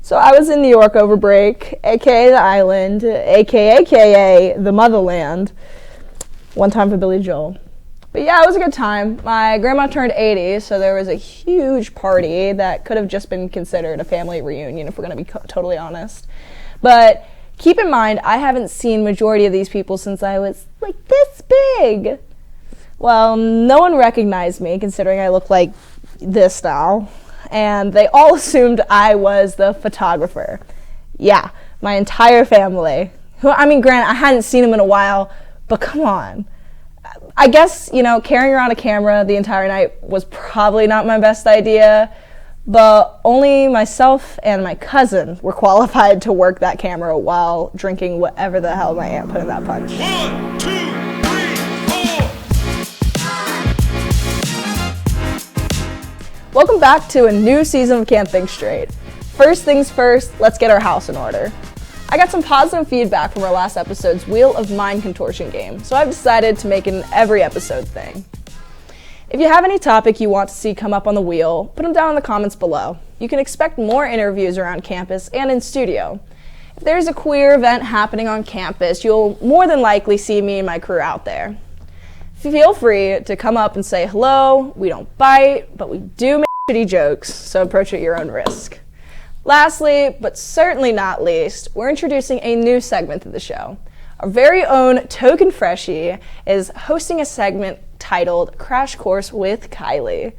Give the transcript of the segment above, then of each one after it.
So I was in New York over break, aka the island, aka the motherland. One time for Billy Joel. But yeah, it was a good time. My grandma turned 80, so there was a huge party that could have just been considered a family reunion, if we're going to be totally honest. But keep in mind, I haven't seen majority of these people since I was like this big. Well, no one recognized me, considering I look like this now. And they all assumed I was the photographer. Yeah, my entire family. Granted, I hadn't seen them in a while, but come on. I guess, carrying around a camera the entire night was probably not my best idea, but only myself and my cousin were qualified to work that camera while drinking whatever the hell my aunt put in that punch. 1, 2, 3, 4. Welcome back to a new season of Can't Think Straight. First things first, let's get our house in order. I got some positive feedback from our last episode's Wheel of Mind contortion game, so I've decided to make it an every episode thing. If you have any topic you want to see come up on the wheel, put them down in the comments below. You can expect more interviews around campus and in studio. If there's a queer event happening on campus, you'll more than likely see me and my crew out there. Feel free to come up and say hello. We don't bite, but we do make shitty jokes, so approach at your own risk. Lastly, but certainly not least, we're introducing a new segment to the show. Our very own token freshie is hosting a segment titled Crash Course with Kylie.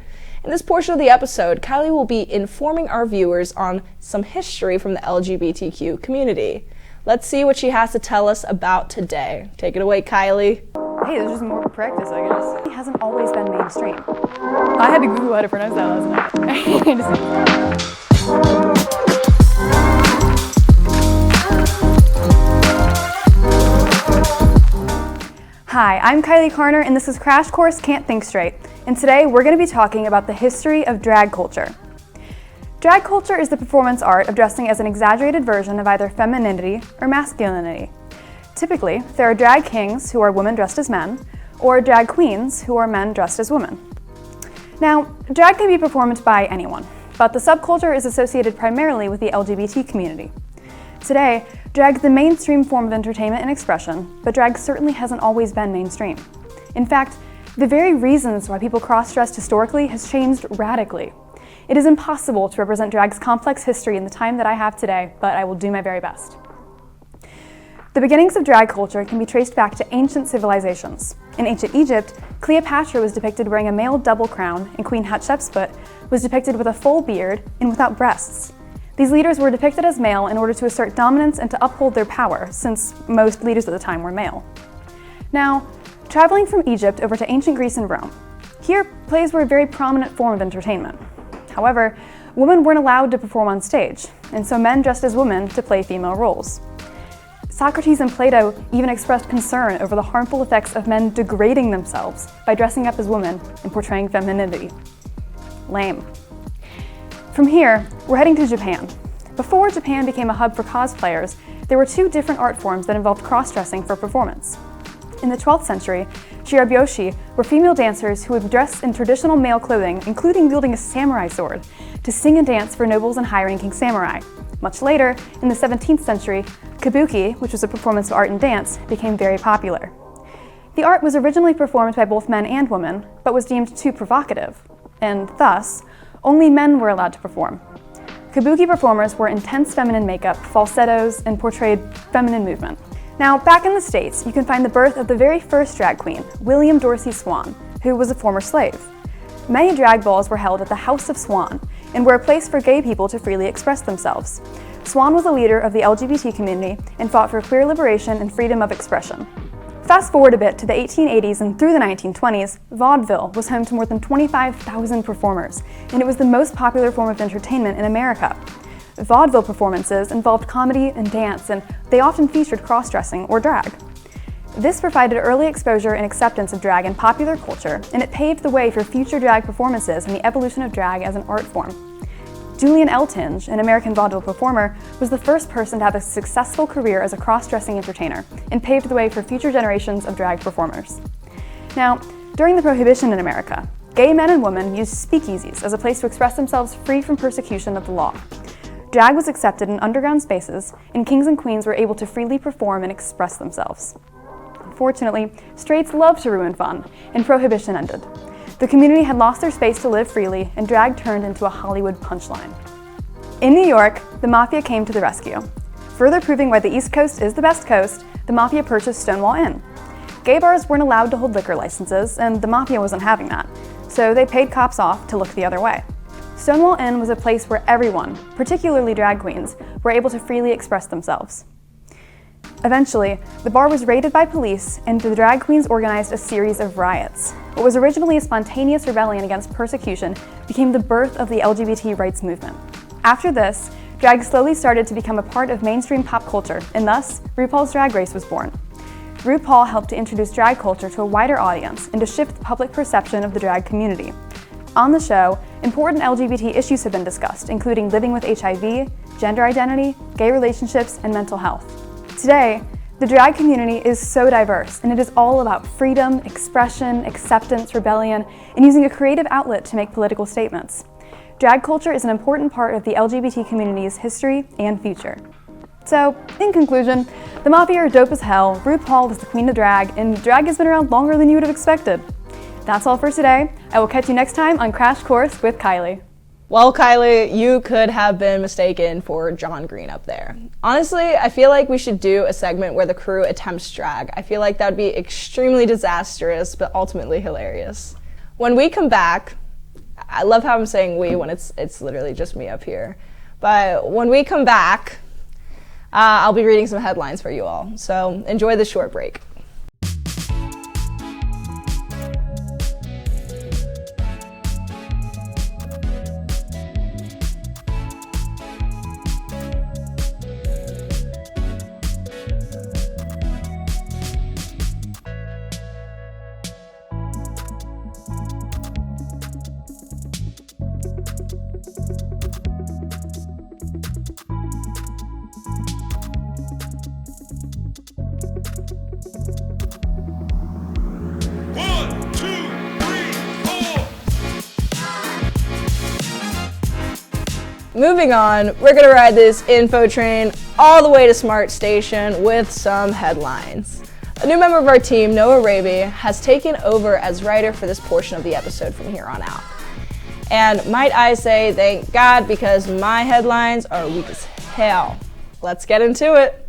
In this portion of the episode, Kylie will be informing our viewers on some history from the LGBTQ community. Let's see what she has to tell us about today. Take it away, Kylie. Hey, there's just more practice, I guess. It hasn't always been mainstream. I had to Google how to pronounce that last night. Hi, I'm Kylie Carner, and this is Crash Course Can't Think Straight. And today we're going to be talking about the history of drag culture. Drag culture is the performance art of dressing as an exaggerated version of either femininity or masculinity. Typically, there are drag kings who are women dressed as men, or drag queens who are men dressed as women. Now, drag can be performed by anyone, but the subculture is associated primarily with the LGBT community. Today, drag is the mainstream form of entertainment and expression, but drag certainly hasn't always been mainstream. In fact, the very reasons why people cross-dressed historically has changed radically. It is impossible to represent drag's complex history in the time that I have today, but I will do my very best. The beginnings of drag culture can be traced back to ancient civilizations. In ancient Egypt, Cleopatra was depicted wearing a male double crown, and Queen Hatshepsut was depicted with a full beard and without breasts. These leaders were depicted as male in order to assert dominance and to uphold their power, since most leaders at the time were male. Now, traveling from Egypt over to ancient Greece and Rome, here plays were a very prominent form of entertainment. However, women weren't allowed to perform on stage, and so men dressed as women to play female roles. Socrates and Plato even expressed concern over the harmful effects of men degrading themselves by dressing up as women and portraying femininity. Lame. From here, we're heading to Japan. Before Japan became a hub for cosplayers, there were two different art forms that involved cross-dressing for performance. In the 12th century, shirabyoshi were female dancers who would dress in traditional male clothing, including wielding a samurai sword, to sing and dance for nobles and high-ranking samurai. Much later, in the 17th century, kabuki, which was a performance of art and dance, became very popular. The art was originally performed by both men and women, but was deemed too provocative, and thus, only men were allowed to perform. Kabuki performers wore intense feminine makeup, falsettos, and portrayed feminine movement. Now, back in the States, you can find the birth of the very first drag queen, William Dorsey Swann, who was a former slave. Many drag balls were held at the House of Swann and were a place for gay people to freely express themselves. Swann was a leader of the LGBT community and fought for queer liberation and freedom of expression. Fast forward a bit to the 1880s and through the 1920s, vaudeville was home to more than 25,000 performers, and it was the most popular form of entertainment in America. Vaudeville performances involved comedy and dance, and they often featured cross-dressing or drag. This provided early exposure and acceptance of drag in popular culture, and it paved the way for future drag performances and the evolution of drag as an art form. Julian Eltinge, an American vaudeville performer, was the first person to have a successful career as a cross-dressing entertainer and paved the way for future generations of drag performers. Now, during the Prohibition in America, gay men and women used speakeasies as a place to express themselves free from persecution of the law. drag was accepted in underground spaces, and kings and queens were able to freely perform and express themselves. Unfortunately, straights loved to ruin fun, and prohibition ended. The community had lost their space to live freely, and drag turned into a Hollywood punchline. In New York, the Mafia came to the rescue. Further proving why the East Coast is the best coast, the Mafia purchased Stonewall Inn. Gay bars weren't allowed to hold liquor licenses, and the Mafia wasn't having that, so they paid cops off to look the other way. Stonewall Inn was a place where everyone, particularly drag queens, were able to freely express themselves. Eventually, the bar was raided by police, and the drag queens organized a series of riots. What was originally a spontaneous rebellion against persecution became the birth of the LGBT rights movement. After this, drag slowly started to become a part of mainstream pop culture, and thus, RuPaul's Drag Race was born. RuPaul helped to introduce drag culture to a wider audience and to shift the public perception of the drag community. On the show, important LGBT issues have been discussed, including living with HIV, gender identity, gay relationships, and mental health. Today, the drag community is so diverse, and it is all about freedom, expression, acceptance, rebellion, and using a creative outlet to make political statements. Drag culture is an important part of the LGBT community's history and future. So, in conclusion, the Mafia are dope as hell, RuPaul is the queen of drag, and drag has been around longer than you would have expected. That's all for today. I will catch you next time on Crash Course with Kylie. Well, Kylie, you could have been mistaken for John Green up there. Honestly, I feel like we should do a segment where the crew attempts drag. I feel like that would be extremely disastrous, but ultimately hilarious. When we come back, I love how I'm saying we when it's literally just me up here. But when we come back, I'll be reading some headlines for you all. So enjoy the short break. Moving on, we're going to ride this info train all the way to Smart Station with some headlines. A new member of our team, Noah Raby, has taken over as writer for this portion of the episode from here on out. And might I say thank God, because my headlines are weak as hell. Let's get into it.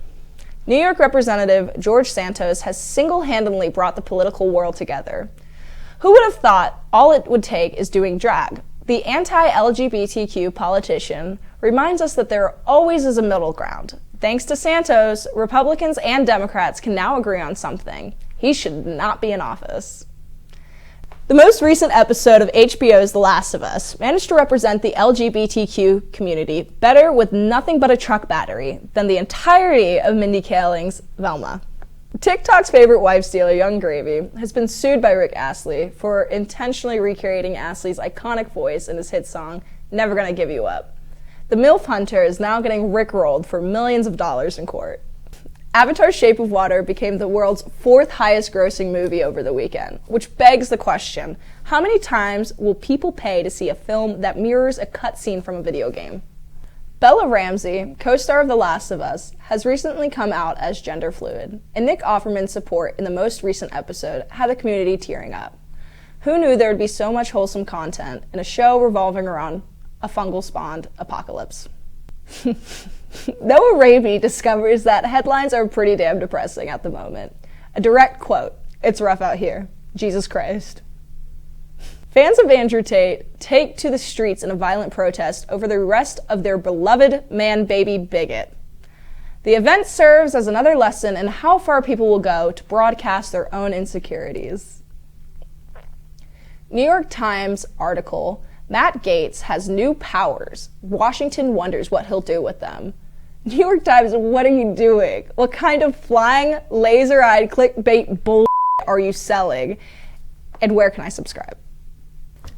New York Representative George Santos has single-handedly brought the political world together. Who would have thought all it would take is doing drag? The anti-LGBTQ politician reminds us that there always is a middle ground. Thanks to Santos, Republicans and Democrats can now agree on something. He should not be in office. The most recent episode of HBO's The Last of Us managed to represent the LGBTQ community better with nothing but a truck battery than the entirety of Mindy Kaling's Velma. TikTok's favorite wife stealer, Young Gravy, has been sued by Rick Astley for intentionally recreating Astley's iconic voice in his hit song, Never Gonna Give You Up. The MILF hunter is now getting rickrolled for millions of dollars in court. Avatar's Shape of Water became the world's fourth highest grossing movie over the weekend, which begs the question, how many times will people pay to see a film that mirrors a cutscene from a video game? Bella Ramsey, co-star of The Last of Us, has recently come out as gender fluid, and Nick Offerman's support in the most recent episode had the community tearing up. Who knew there would be so much wholesome content in a show revolving around a fungal-spawned apocalypse? Noah Raby discovers that headlines are pretty damn depressing at the moment. A direct quote, "It's rough out here. Jesus Christ." Fans of Andrew Tate take to the streets in a violent protest over the arrest of their beloved man-baby bigot. The event serves as another lesson in how far people will go to broadcast their own insecurities. New York Times article, Matt Gaetz has new powers. Washington wonders what he'll do with them. New York Times, what are you doing? What kind of flying, laser-eyed clickbait bull are you selling? And where can I subscribe?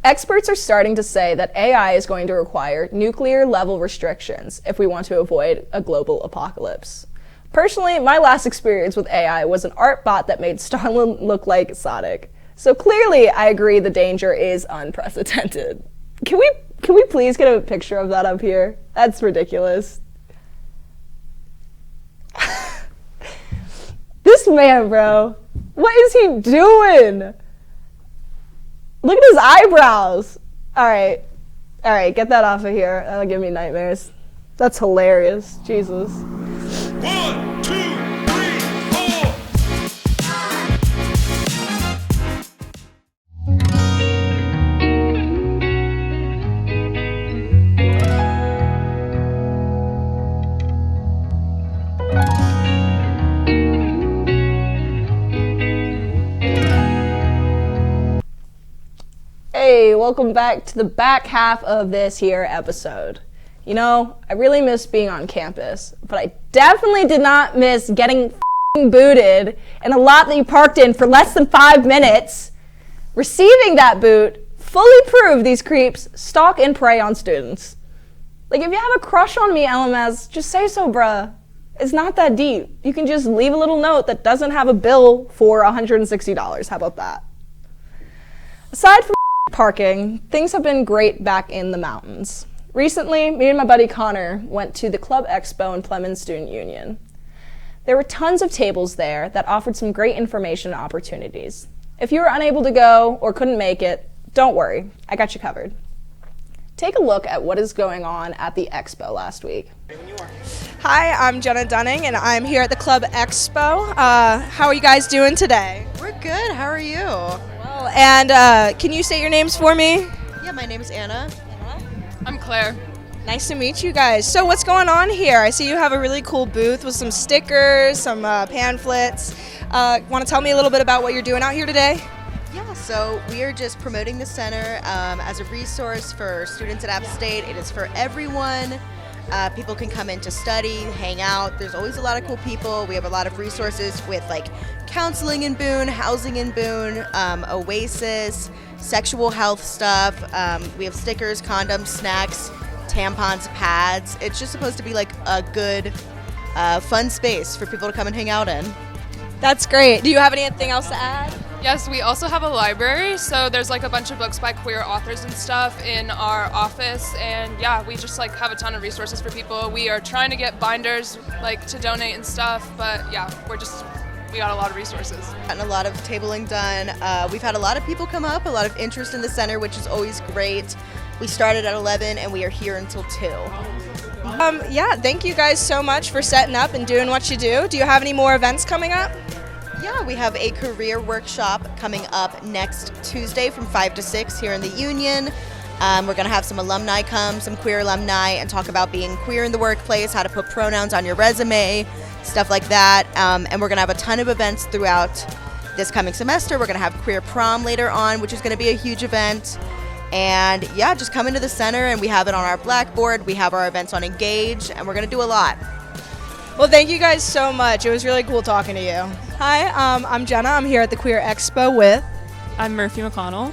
Experts are starting to say that AI is going to require nuclear-level restrictions if we want to avoid a global apocalypse. Personally, my last experience with AI was an art bot that made Stalin look like Sonic. So clearly, I agree the danger is unprecedented. Can we Can we please get a picture of that up here? That's ridiculous. This man, bro. What is he doing? Look at his eyebrows. All right, get that off of here. That'll give me nightmares. That's hilarious. Jesus. 1, 2, 3, 4. Hey, welcome back to the back half of this here episode. You know, I really miss being on campus, but I definitely did not miss getting booted in a lot that you parked in for less than 5 minutes. Receiving that boot fully proved these creeps stalk and prey on students. Like, if you have a crush on me, LMS, just say so, bruh. It's not that deep. You can just leave a little note that doesn't have a bill for $160. How about that? Aside from parking, things have been great back in the mountains. Recently, me and my buddy Connor went to the Club Expo in Plemmons Student Union. There were tons of tables there that offered some great information and opportunities. If you were unable to go or couldn't make it, don't worry, I got you covered. Take a look at what is going on at the Expo last week. Hi, I'm Jenna Dunning, and I'm here at the Club Expo. How are you guys doing today? We're good. How are you? Well, and can you say your names for me? Yeah, my name is Anna. I'm Claire. Nice to meet you guys. So what's going on here? I see you have a really cool booth with some stickers, some pamphlets. Want to tell me a little bit about what you're doing out here today? Yeah, so we are just promoting the center as a resource for students at App State. It is for everyone. People can come in to study, hang out. There's always a lot of cool people. We have a lot of resources with like counseling in Boone, housing in Boone, Oasis, sexual health stuff. We have stickers, condoms, snacks, tampons, pads. It's just supposed to be like a good, fun space for people to come and hang out in. That's great. Do you have anything else to add? Yes, we also have a library, so there's like a bunch of books by queer authors and stuff in our office, and yeah, we just like have a ton of resources for people. We are trying to get binders like to donate and stuff, but yeah, we got a lot of resources. Gotten a lot of tabling done. We've had a lot of people come up, a lot of interest in the center, which is always great. We started at 11 and we are here until 2. Yeah, thank you guys so much for setting up and doing what you do. Do you have any more events coming up? Yeah, we have a career workshop coming up next Tuesday from 5 to 6 here in the Union. We're going to have some alumni come, some queer alumni, and talk about being queer in the workplace, how to put pronouns on your resume, stuff like that. And we're going to have a ton of events throughout this coming semester. We're going to have queer prom later on, which is going to be a huge event. And yeah, just come into the center, and we have it on our Blackboard. We have our events on Engage, and we're going to do a lot. Well, thank you guys so much. It was really cool talking to you. Hi, I'm Jenna. I'm here at the Queer Expo with... I'm Murphy McConnell.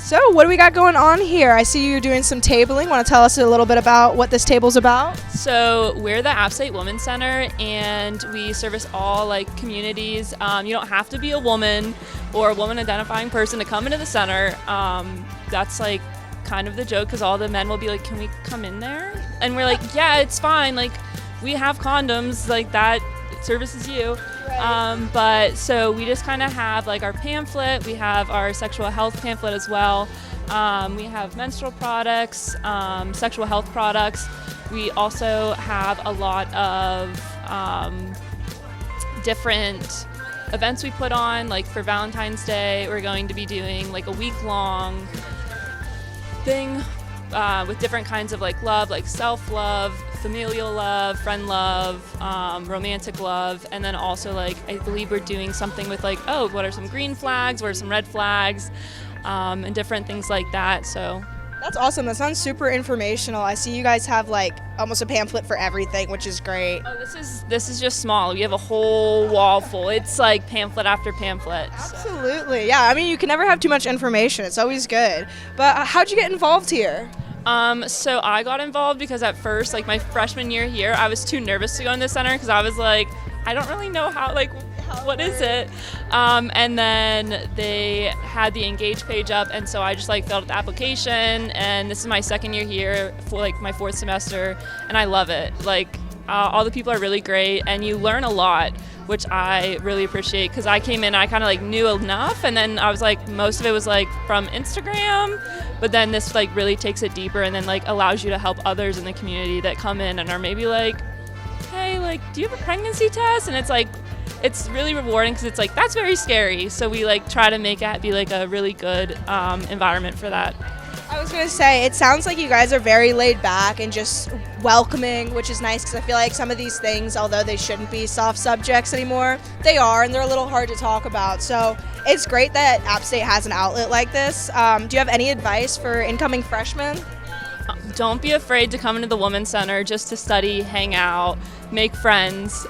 So, what do we got going on here? I see you're doing some tabling. Want to tell us a little bit about what this table's about? So we're the App State Women's Center, and we service all like communities. You don't have to be a woman or a woman identifying person to come into the center. That's like kind of the joke, because all the men will be like, "Can we come in there?" And we're like, "Yeah, it's fine. Like, we have condoms. Like that services you." Right. But so we just kind of have like our pamphlet. We have our sexual health pamphlet as well. We have menstrual products, sexual health products. We also have a lot of different events we put on. Like for Valentine's Day, we're going to be doing like a week-long thing with different kinds of like love, like self-love, familial love, friend love, romantic love, and then also like I believe we're doing something with like, oh, what are some green flags, what are some red flags, and different things like that. So that's awesome. That sounds super informational. I see you guys have like almost a pamphlet for everything, which is great. Oh, this is just small. We have a whole wall full. It's like pamphlet after pamphlet. Absolutely. Yeah, I mean, you can never have too much information. It's always good. But how'd you get involved here? So I got involved because at first, like my freshman year here, I was too nervous to go in the center because I was like, I don't really know how what is it? And then they had the Engage page up, and so I just like filled out the application, and this is my second year here for like my 4th semester, and I love it. Like all the people are really great, and you learn a lot, which I really appreciate, because I came in, I kind of like knew enough, and then I was like, most of it was like from Instagram, but then this like really takes it deeper and then like allows you to help others in the community that come in and are maybe like, hey, like, do you have a pregnancy test? And it's like, it's really rewarding because it's like, that's very scary. So we like try to make it be like a really good environment for that. I was going to say, it sounds like you guys are very laid back and just welcoming, which is nice because I feel like some of these things, although they shouldn't be soft subjects anymore, they are, and they're a little hard to talk about. So it's great that App State has an outlet like this. Do you have any advice for incoming freshmen? Don't be afraid to come into the Women's Center just to study, hang out, make friends.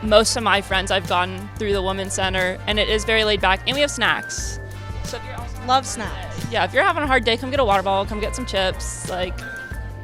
Most of my friends I've gotten through the Women's Center, and it is very laid back, and we have snacks. So if you're also Love snacks. Yeah, if you're having a hard day, come get a water bottle, come get some chips. Like,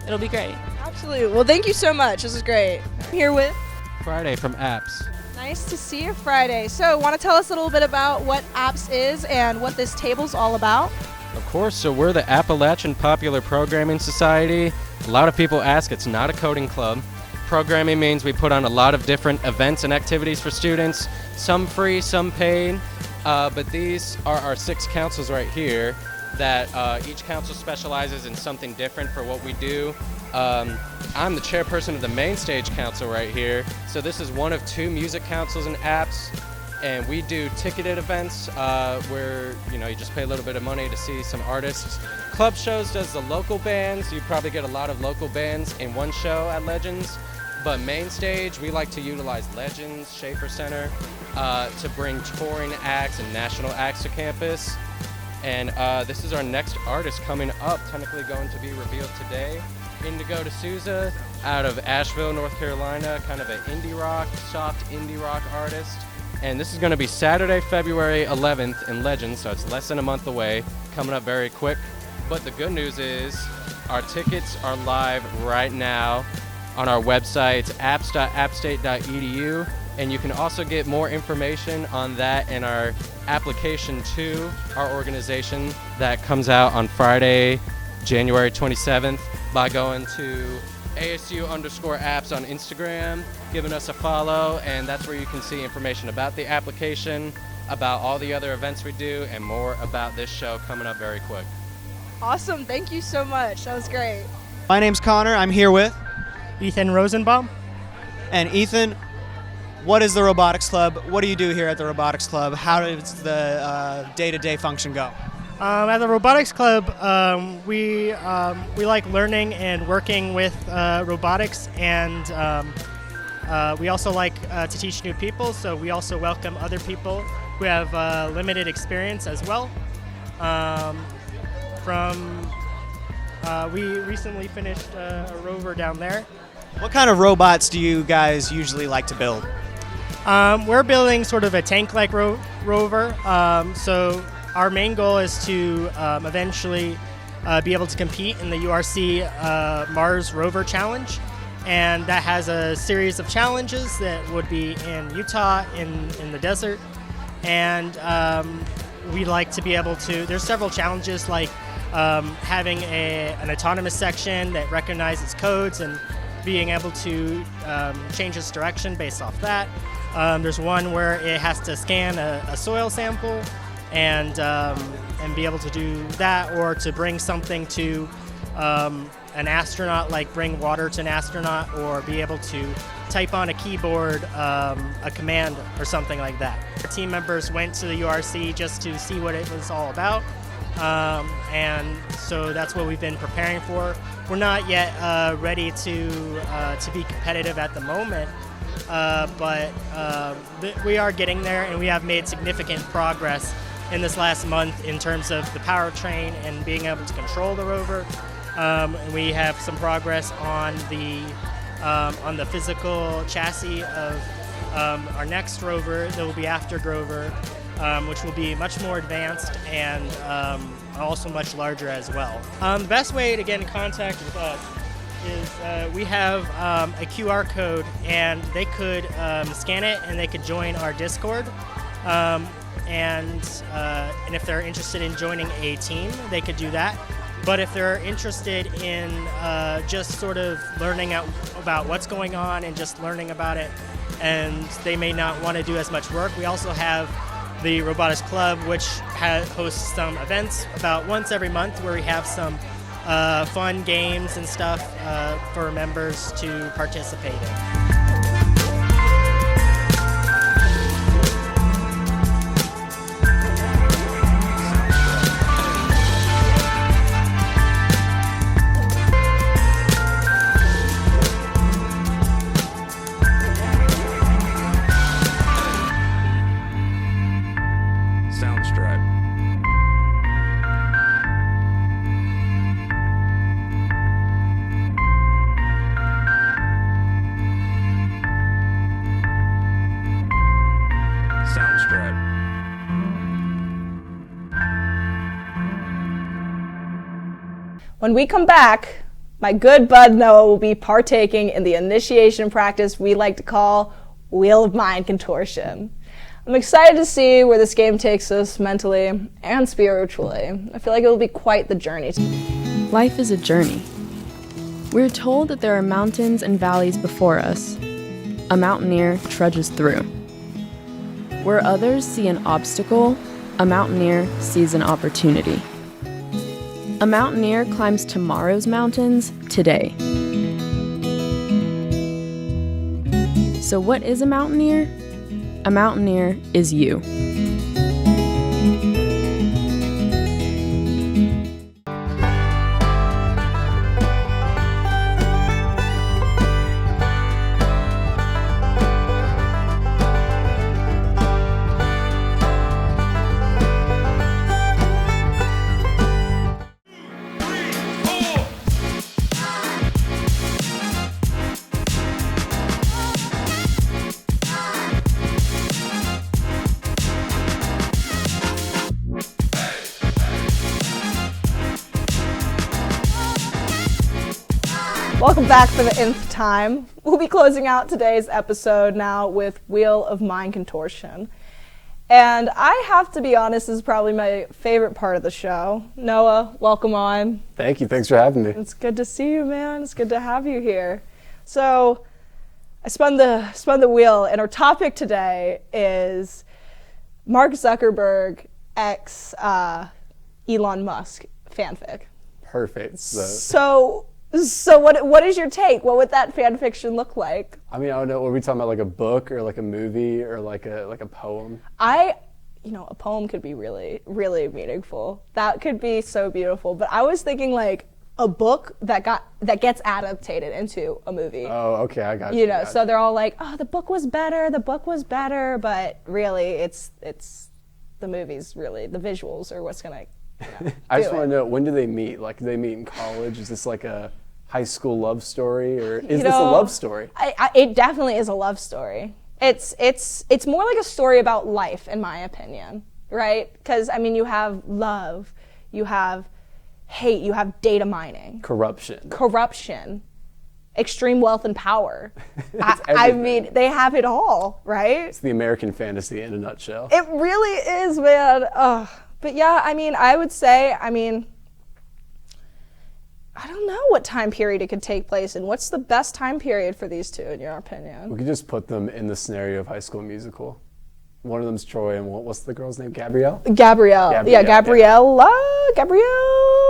it'll be great. Absolutely. Well, thank you so much. This is great. I'm here with Friday from Apps. Nice to see you, Friday. So, want to tell us a little bit about what Apps is and what this table's all about? Of course, so we're the Appalachian Popular Programming Society. A lot of people ask, it's not a coding club. Programming means we put on a lot of different events and activities for students, some free, some paid. But these are our 6 councils right here that each council specializes in something different for what we do. I'm the chairperson of the Main Stage Council right here. So this is one of 2 music councils and Apps. And we do ticketed events where you just pay a little bit of money to see some artists. Club shows does the local bands. You probably get a lot of local bands in one show at Legends. But Main Stage, we like to utilize Legends, Schaefer Center, to bring touring acts and national acts to campus. And this is our next artist coming up, technically going to be revealed today. Indigo D'Souza out of Asheville, North Carolina, kind of an indie rock, soft indie rock artist. And this is going to be Saturday, February 11th in Legends, so it's less than a month away, coming up very quick. But the good news is our tickets are live right now on our website, apps.appstate.edu, and you can also get more information on that in our application to our organization that comes out on Friday, January 27th, by going to ASU_apps on Instagram, giving us a follow, and that's where you can see information about the application, about all the other events we do, and more about this show coming up very quick. Awesome. Thank you so much. That was great. My name's Connor. I'm here with Ethan Rosenbaum. And Ethan, what is the Robotics Club? What do you do here at the Robotics Club? How does the day-to-day function go? At the Robotics Club, we like learning and working with robotics, and we also like to teach new people, so we also welcome other people who have limited experience as well. We recently finished a rover down there. What kind of robots do you guys usually like to build? We're building sort of a tank-like rover. So our main goal is to eventually be able to compete in the URC Mars Rover Challenge. And that has a series of challenges that would be in Utah, in the desert. And we'd like to be able to, there's several challenges like having an autonomous section that recognizes codes and being able to change its direction based off that. There's one where it has to scan a soil sample and be able to do that, or to bring something to an astronaut, like bring water to an astronaut, or be able to type on a keyboard a command or something like that. Our team members went to the URC just to see what it was all about. And so that's what we've been preparing for. We're not yet ready to be competitive at the moment, but we are getting there, and we have made significant progress in this last month in terms of the powertrain and being able to control the rover. And we have some progress on the physical chassis of our next rover that will be after Grover, which will be much more advanced and also much larger as well. The best way to get in contact with us is we have a QR code, and they could scan it and they could join our Discord. And if they're interested in joining a team, they could do that. But if they're interested in just sort of learning about what's going on and just learning about it, and they may not want to do as much work, we also have the Robotics Club, which hosts some events about once every month where we have some fun games and stuff for members to participate in. When we come back, my good bud Noah will be partaking in the initiation practice we like to call Wheel of Mind Contortion. I'm excited to see where this game takes us mentally and spiritually. I feel like it will be quite the journey. Life is a journey. We're told that there are mountains and valleys before us. A mountaineer trudges through. Where others see an obstacle, a mountaineer sees an opportunity. A mountaineer climbs tomorrow's mountains today. So what is a mountaineer? A mountaineer is you. Welcome back for the nth time. We'll be closing out today's episode now with Wheel of Mind Contortion. And I have to be honest, this is probably my favorite part of the show. Noah, welcome on. Thank you. Thanks for having me. It's good to see you, man. It's good to have you here. So I spun the wheel, and our topic today is Mark Zuckerberg x Elon Musk fanfic. Perfect. So what is your take? What would that fan fiction look like? I mean, I don't know. Are we talking about like a book or like a movie or like a poem? A poem could be really, really meaningful. That could be so beautiful. But I was thinking like a book that gets adapted into a movie. Oh, okay, I got you. So they're all like, oh, the book was better, but really it's the movies, really, the visuals are what's gonna I just want to know, when do they meet? Like, do they meet in college? Is this like a high school love story, or is this a love story? It definitely is a love story. It's more like a story about life, in my opinion, right? Because, I mean, you have love, you have hate, you have data mining. Corruption. Extreme wealth and power. I mean, they have it all, right? It's the American fantasy in a nutshell. It really is, man. But yeah, I mean, I would say, I don't know what time period it could take place in. What's the best time period for these two, in your opinion? We could just put them in the scenario of High School Musical. One of them's Troy, and what's the girl's name? Gabrielle? Gabrielle. Yeah, Gabriella,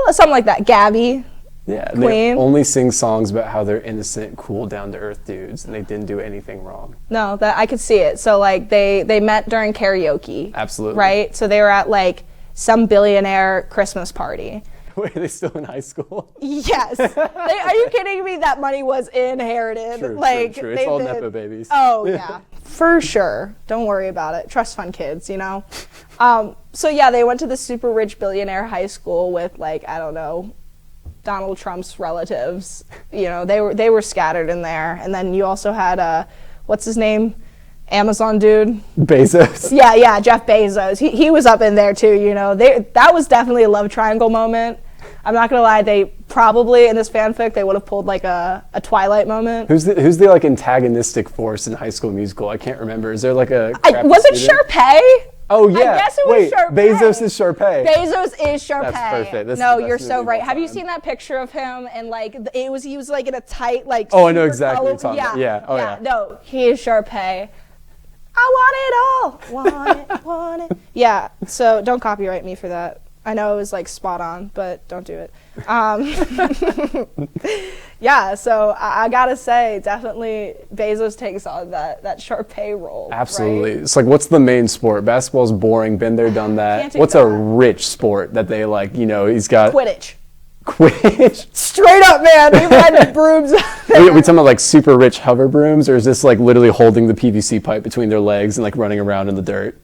something like that. Gabby. Yeah, and they only sing songs about how they're innocent, cool, down-to-earth dudes, and they didn't do anything wrong. No, I could see it. So, like, they met during karaoke. Absolutely. Right? So they were at, like, some billionaire Christmas party. Wait, are they still in high school? Yes. Are you kidding me? That money was inherited. True. It's all Nepo babies. Oh, yeah. For sure. Don't worry about it. Trust fund kids, you know? So, yeah, they went to the super rich billionaire high school with, like, I don't know, Donald Trump's relatives. You know, they were scattered in there. And then you also had, what's his name? Amazon dude. Bezos. Yeah, Jeff Bezos. He was up in there too, you know. That was definitely a love triangle moment. I'm not gonna lie, they probably, in this fanfic, they would have pulled like a Twilight moment. Who's the like antagonistic force in High School Musical? I can't remember. Is there like a Was it Sharpay? Oh yeah. I guess it was Sharpay. Bezos is Sharpay. Bezos is Sharpay. That's perfect. That's no, the best you're so movie right. of all Have you time. seen that picture of him and like he was like in a tight like Oh, I know super exactly what you're color- talking about. Yeah. Oh, yeah. No, he is Sharpay. I want it all. Want it, want it. Yeah, so don't copyright me for that. I know it was like spot on, but don't do it. Yeah, so I gotta say, definitely Bezos takes on that Sharpay role. Absolutely. Right? It's like, what's the main sport? Basketball's boring. Been there, done that. Can't do What's that. a rich sport that they like? You know, he's got Quidditch. Quidditch. Straight up, man. They ride the brooms. We talking about like super rich hover brooms, or is this like literally holding the PVC pipe between their legs and like running around in the dirt?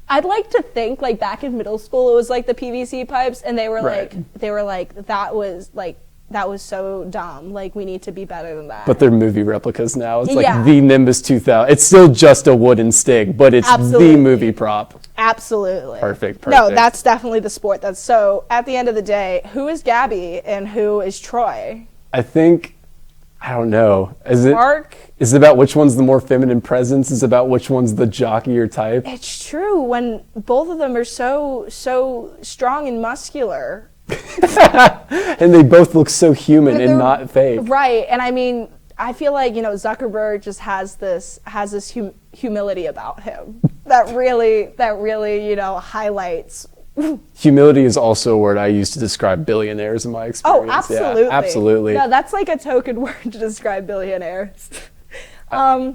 I'd like to think like back in middle school it was like the PVC pipes and they were Right. like that was so dumb. Like we need to be better than that. But they're movie replicas now. It's like Yeah. the Nimbus 2000. It's still just a wooden stick, but it's Absolutely. the movie prop. Absolutely. Perfect. No, that's definitely the sport. That's so at the end of the day, who is Gabby and who is Troy? I think, I don't know. Is it Mark? about which one's the more feminine presence? Is it about which one's the jockier type? It's true when both of them are so strong and muscular. And they both look so human and They're- not fake. Right, and I mean, I feel like Zuckerberg just has this humility about him that really highlights. Humility is also a word I use to describe billionaires in my experience. Oh, absolutely. Yeah, absolutely. No, that's like a token word to describe billionaires. I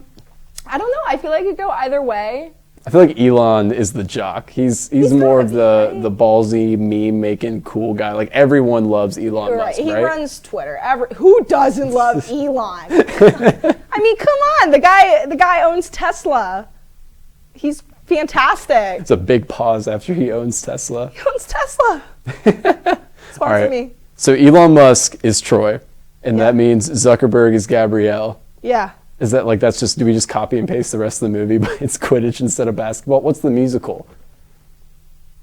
don't know. I feel like it could go either way. I feel like Elon is the jock. He's more of the ballsy, meme-making, cool guy. Like, everyone loves Elon Musk, He right? runs Twitter. Who doesn't love Elon? I mean, come on. The guy owns Tesla. He's fantastic. It's a big pause after he owns Tesla. He owns Tesla. Sponsor All right. me. So Elon Musk is Troy, and that means Zuckerberg is Gabrielle. Yeah. Is that like, do we just copy and paste the rest of the movie, but it's Quidditch instead of basketball? What's the musical?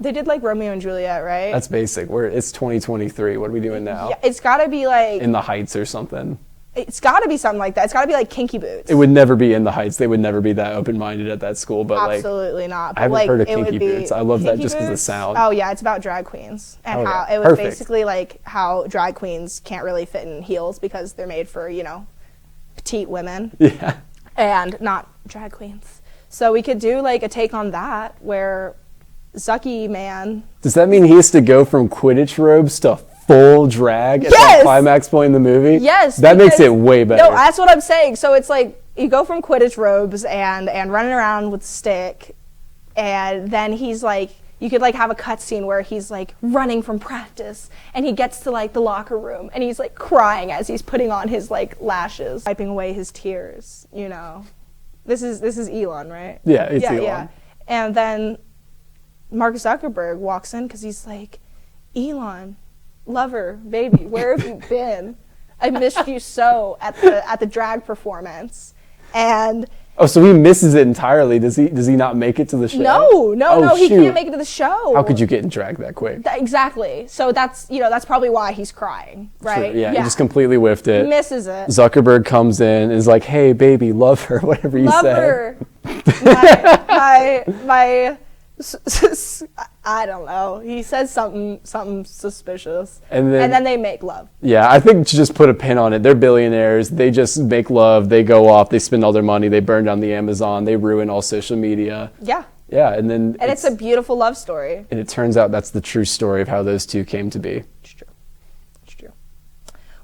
They did like Romeo and Juliet, right? That's basic. It's 2023. What are we doing now? Yeah, it's got to be like. In the Heights or something. It's got to be something like that. It's got to be like Kinky Boots. It would never be In the Heights. They would never be that open-minded at that school. But Absolutely not. But I haven't like, heard of it would Kinky be Boots. I love that Kinky just because of the Boots? sound. Oh yeah, it's about drag queens and Okay. how it was Perfect. basically like how drag queens can't really fit in heels because they're made for petite women. Yeah. And not drag queens. So we could do like a take on that where Zucky man. Does that mean he has to go from Quidditch robes to full drag at the Yes! climax point in the movie? Yes. That makes because- it way better. No, that's what I'm saying. So it's like you go from Quidditch robes and running around with a stick, and then he's like, you could like have a cutscene where he's like running from practice and he gets to like the locker room and he's like crying as he's putting on his like lashes, wiping away his tears, This is Elon, right? Yeah, it's Elon. Yeah. And then Mark Zuckerberg walks in because he's like, Elon, lover, baby, where have you been? I missed you so at the drag performance. And Oh, so he misses it entirely. Does he not make it to the show? No, he shoot. can't make it to the show. How could you get in drag that quick? Exactly. So that's probably why he's crying, right? Sure, yeah, he just completely whiffed it. Misses it. Zuckerberg comes in and is like, hey, baby, love her, whatever you Love say. her. my I don't know. He says something suspicious. And then they make love. Yeah, I think to just put a pin on it, they're billionaires. They just make love. They go off. They spend all their money. They burn down the Amazon. They ruin all social media. Yeah. Yeah, and then it's a beautiful love story. And it turns out that's the true story of how those two came to be. It's true.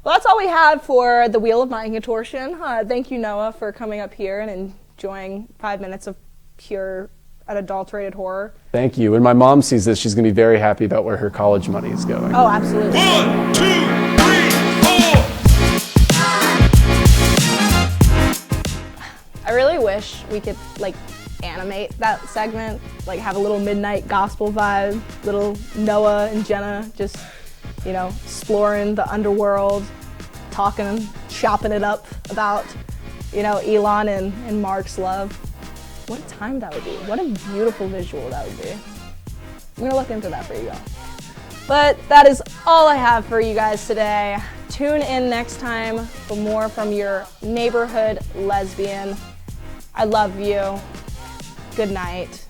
Well, that's all we have for the Wheel of Mind Contortion. Thank you, Noah, for coming up here and enjoying 5 minutes of pure, unadulterated horror. Thank you. When my mom sees this, she's going to be very happy about where her college money is going. Oh, absolutely. 1, 2, 3, 4. I really wish we could, animate that segment, have a little midnight gospel vibe, little Noah and Jenna just, exploring the underworld, talking, chopping it up about, Elon and Mark's love. What a time that would be. What a beautiful visual that would be. I'm gonna look into that for you all. But that is all I have for you guys today. Tune in next time for more from your neighborhood lesbian. I love you. Good night.